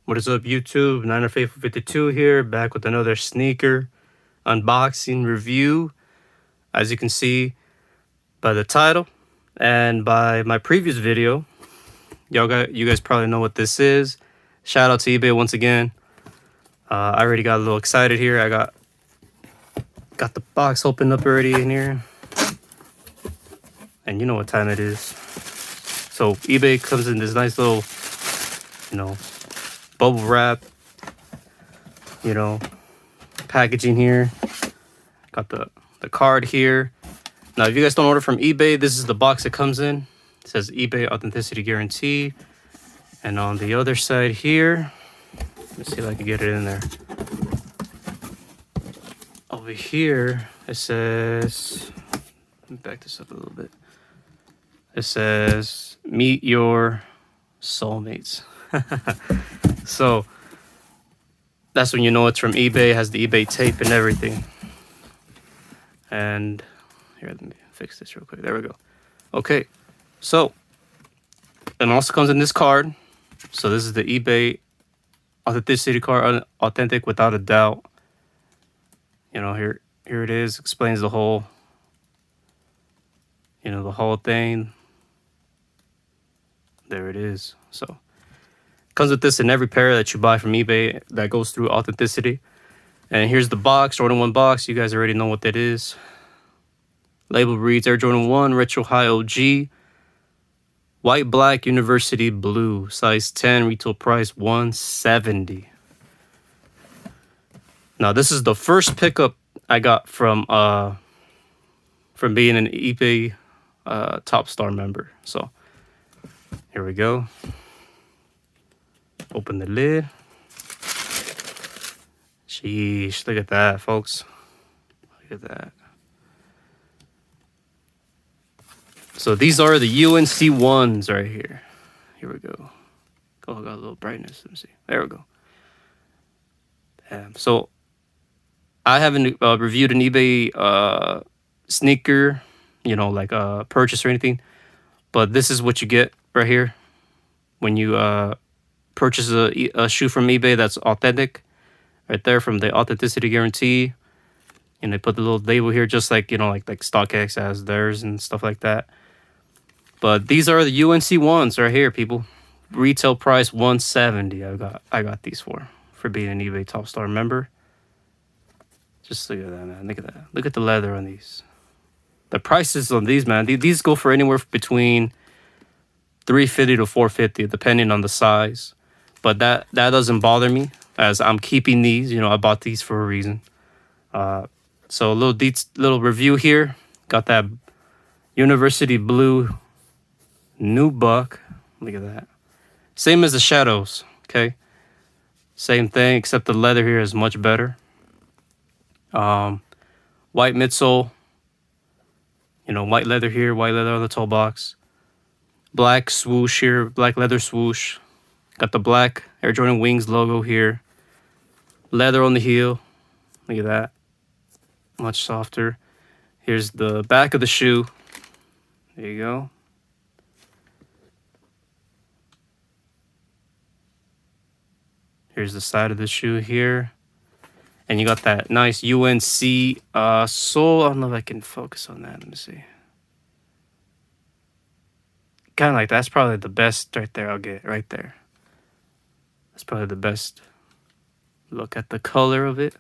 What is up, YouTube? Niner Faithful 52 here, back with another sneaker unboxing review. As you can see by the title and by my previous video, you guys probably know what this is. Shout out to eBay once again. I already got a little excited here. I got the box opened up already in here, and you know what time it is. So eBay comes in this nice little, bubble wrap, packaging here. Got the card here. Now, if you guys don't order from eBay, this is the box it comes in. It says eBay Authenticity Guarantee. And on the other side here, let's see if I can get it in there. Over here, it says, let me back this up a little bit. It says, meet your soulmates. So, that's when you know it's from eBay. It has the eBay tape and everything. And here, let me fix this real quick. There we go. Okay, so it also comes in this card. So this is the eBay Authenticity card, authentic without a doubt. Here it is. Explains the whole, the whole thing. There it is. So comes with this in every pair that you buy from eBay that goes through authenticity. And here's the box, Jordan 1 box. You guys already know what that is. Label reads Air Jordan 1 Retro High OG. White, black, university blue. Size 10, retail price $170. Now, this is the first pickup I got from being an eBay Top Star member. So, here we go. Open the lid. Sheesh, look at that, folks. Look at that. So these are the UNC ones right here. Here we go. Oh, I got a little brightness. Let me see. There we go. Damn. So I haven't reviewed an eBay sneaker, like a purchase or anything. But this is what you get right here when you purchase a shoe from eBay that's authentic. Right there from the authenticity guarantee. And they put the little label here just like, like StockX has theirs and stuff like that. But these are the UNC ones right here, people. Retail price $170. I got these for being an eBay Top Star member. Just look at that, man. Look at that. Look at the leather on these. The prices on these, man. These go for anywhere between $350 to $450, depending on the size. But that doesn't bother me, as I'm keeping these. I bought these for a reason. So a little review here. Got that university blue nubuck. Look at that. Same as the shadows. Okay. Same thing, except the leather here is much better. White midsole. White leather here. White leather on the toe box. Black swoosh here. Black leather swoosh. Got the black Air Jordan Wings logo here. Leather on the heel. Look at that. Much softer. Here's the back of the shoe. There you go. Here's the side of the shoe here. And you got that nice UNC sole. I don't know if I can focus on that. Let me see. Kind of like that's probably the best right there. I'll get right there. That's probably the best. Look at the color of it.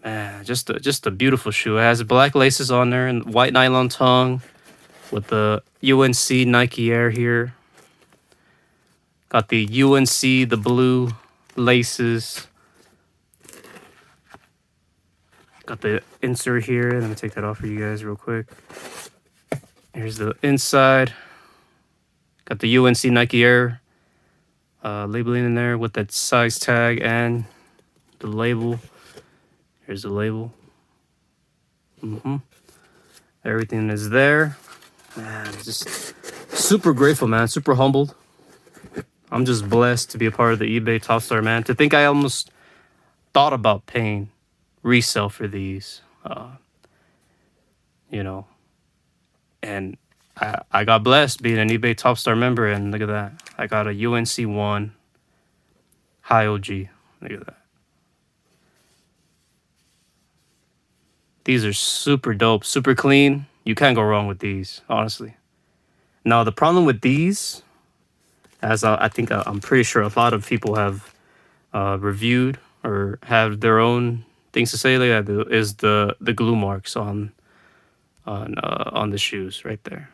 Man, just a beautiful shoe. It has black laces on there and white nylon tongue with the UNC Nike Air here. Got the UNC, the blue laces. Got the insert here. Let me take that off for you guys real quick. Here's the inside. Got the UNC Nike Air labeling in there with that size tag and the label. Here's the label. Everything is there. Man, just super grateful, man. Super humbled. I'm just blessed to be a part of the eBay Top Star, man. To think I almost thought about paying resale for these, and I got blessed being an eBay Top Star member, and look at that. I got a UNC 1 high OG. Look at that. These are super dope, super clean. You can't go wrong with these, honestly. Now, the problem with these, as I think I'm pretty sure a lot of people have reviewed or have their own things to say, like that, is the glue marks on the shoes right there.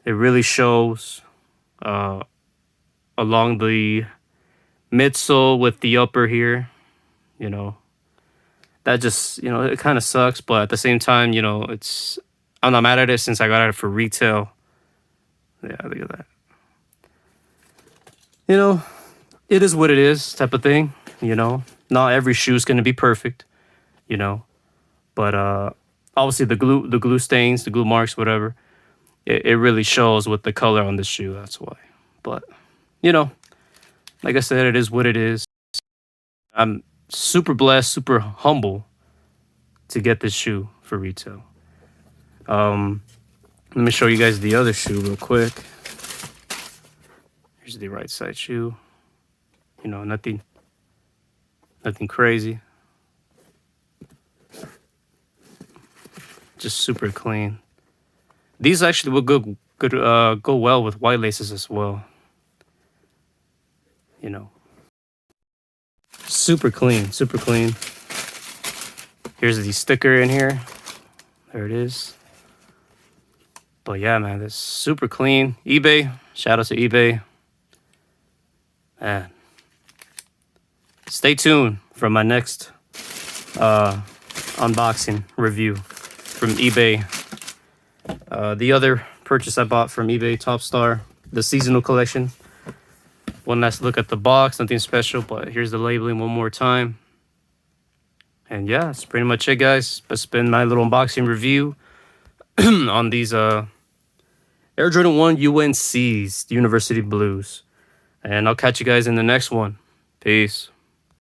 It really shows along the midsole with the upper here. You know, that just, you know, it kind of sucks, but at the same time, you know, I'm not mad at it since I got it for retail. Yeah, look at that. You know, it is what it is, type of thing. You know, not every shoe is gonna be perfect. You know, but obviously the glue stains, the glue marks, whatever. It really shows with the color on the shoe. That's why. But you know, like I said, it is what it is. I'm super blessed, super humble to get this shoe for retail. Let me show you guys the other shoe real quick. Here's the right side shoe. You know, nothing crazy. Just super clean. These actually would go well with white laces as well. You know, super clean, super clean. Here's the sticker in here. There it is. But yeah, man, this super clean. eBay, shout out to eBay. Man, stay tuned for my next unboxing review from eBay. The other purchase I bought from eBay Top Star, the seasonal collection. One last look at the box, nothing special, but here's the labeling one more time. And yeah, that's pretty much it, guys. That's been my little unboxing review on these Air Jordan 1 UNC's, the University Blues. And I'll catch you guys in the next one. Peace.